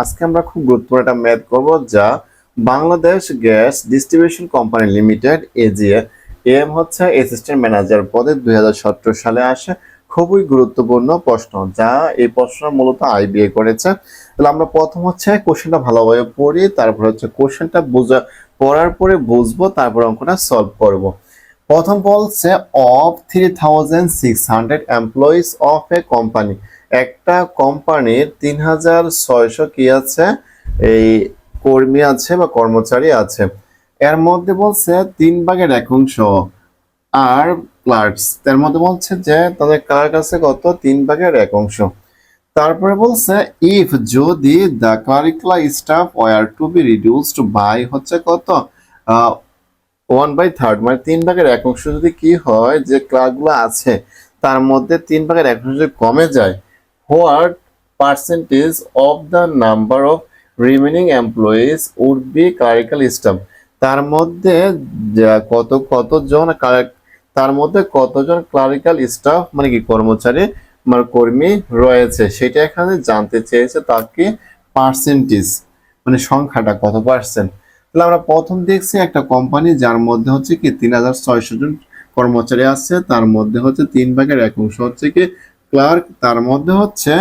আজকে আমরা খুব গুরুত্বপূর্ণ একটা ম্যাথ করব, যা Bangladesh gas distribution company limited AGM হচ্ছে অ্যাসিস্ট্যান্ট ম্যানেজার পদে 2017 সালে আসে। খুবই গুরুত্বপূর্ণ প্রশ্ন, যা এই প্রশ্ন মূলত আইবিএ করেছে। তাহলে আমরা প্রথম হচ্ছে কোশ্চেনটা ভালোভাবে পড়ি, তারপর হচ্ছে কোশ্চেনটা পড়ার পরে বুঝবো, তারপর অঙ্কটা সলভ করব। প্রথম বলছে of 3600 employees of a company, একটা কোম্পানির 3600 কি আছে, এই কর্মী আছে বা কর্মচারী আছে। এর মধ্যে বলছে 3/1 আর ক্লার্কস, তার মধ্যে বলছে যে তাদের ক্লার্ক আছে কত, 3/1। তারপরে বলছে ইফ যদি the clerical staff were to be reduced by হচ্ছে কত 1/3, মানে 3/1 যদি কি হয়, যে ক্লার্কগুলো আছে তার মধ্যে 3/1 যদি কমে যায়, what percentage of the number of remaining employees would be clerical staff, তার মধ্যে কতজন তার মধ্যে কতজন ক্লারিক্যাল স্টাফ মানে কি কর্মচারী মানে কর্মী রয়েছে, সেটা এখানে জানতে চেয়েছে। তার কি পার্সেন্টেজ মানে সংখ্যাটা কত পার্সেন্ট। তাহলে আমরা প্রথম দেখছি একটা কোম্পানি যার মধ্যে হচ্ছে কি 3600 জন কর্মচারী আছে, তার মধ্যে হচ্ছে 3/1 হচ্ছে কি ক্লার্ক, তার মধ্যে হচ্ছে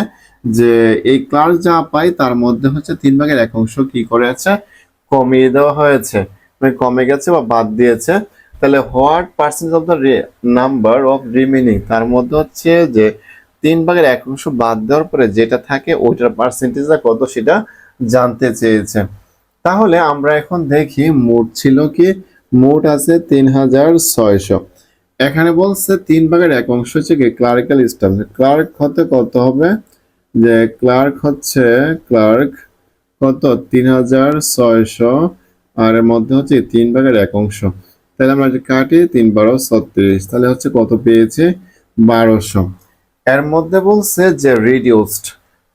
যে এই ক্লার্ক যা পাই তার মধ্যে হচ্ছে 3/1 কি করেছে, কমিয়ে দেওয়া হয়েছে, মানে কমে গেছে বা বাদ দিয়েছে। তাহলে what percentage of the number of remaining, তার মধ্যে হচ্ছে যে 3/1 বাদ দেওয়ার পরে যেটা থাকে ওইটার পার্সেন্টেজটা কত সেটা জানতে চেয়েছে। তাহলে আমরা এখন দেখি মোট ছিল কি, মোট আছে 3600। এখানে বলছে 3/1 হচ্ছে কি ক্লারিক্যাল স্টাফ, ক্লার্ক হতে কত হবে, যে ক্লার্ক হচ্ছে ক্লার্ক কত 3600, আর এর মধ্যে হচ্ছে 3/1। তাহলে আমরা কাটি 3×12 = 36, তাহলে হচ্ছে কত পেয়েছে 1200। এর মধ্যে বলছে যে রিডিউসড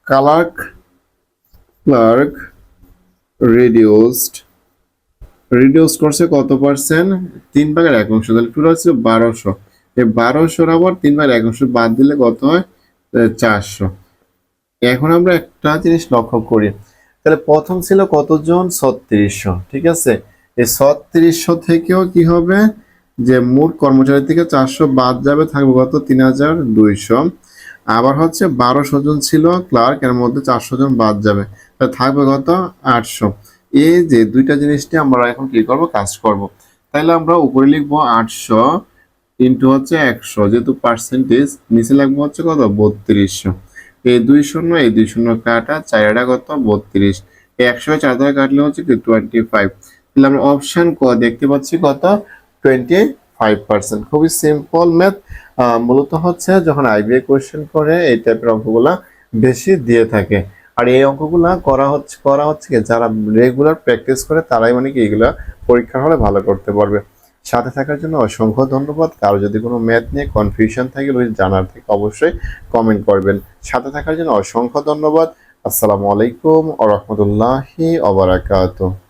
ক্লার্ক ক্লার্ক রিডিউস করছে কত পার্সেন্ট, 3/1, তাহলে টোটাল হচ্ছে 1200। এই 1200 আবার 3/1 বাদ দিলে কত হয়, 400। এখন আমরা একটা জিনিস লক্ষ্য করি, তাহলে প্রথম ছিল কতজন, 3600, ঠিক আছে। এই 3600 থেকেও কি হবে, যে মোট কর্মচারী থেকে 400 বাদ যাবে, থাকবে কত 3200। আবার হচ্ছে 1200 জন ছিল ক্লার্ক, এর মধ্যে 400 জন বাদ যাবে, তাহলে থাকবে কত 800। এই যে দুইটা জিনিস নিয়ে আমরা এখন কি করব, কাজ করব। তাহলে আমরা উপরে লিখবো 800 ইন্টু হচ্ছে 100, যেহেতু পার্সেন্টেজ, নিচে লাগবে হচ্ছে কত 3200। এই 2 শূন্য এই 2 শূন্য কাটা, 4 কত 32, 100 4 দ্বারা কাটলে হচ্ছে কি 25। তাহলে আমরা অপশন ক দেখতে পাচ্ছি কত 25%। খুবই সিম্পল ম্যাথ। মূলত হচ্ছে যখন আইবিএ কোশ্চেন করে এই টাইপের অঙ্কগুলা বেশি দিয়ে থাকে। আর এই অঙ্কগুলা করা হচ্ছে কি যারা রেগুলার প্র্যাকটিস করে তারাই মানে কি এগুলা পরীক্ষার হলে ভালো করতে পারবে। সাথে থাকার জন্য অসংখ্য ধন্যবাদ। কারো যদি কোনো ম্যাথ নিয়ে কনফিউশন থাকে বা জানার থাকে অবশ্যই কমেন্ট করবেন। সাথে থাকার জন্য অসংখ্য ধন্যবাদ। আসসালামু আলাইকুম ওয়া রাহমাতুল্লাহি ওয়া বারাকাতুহু।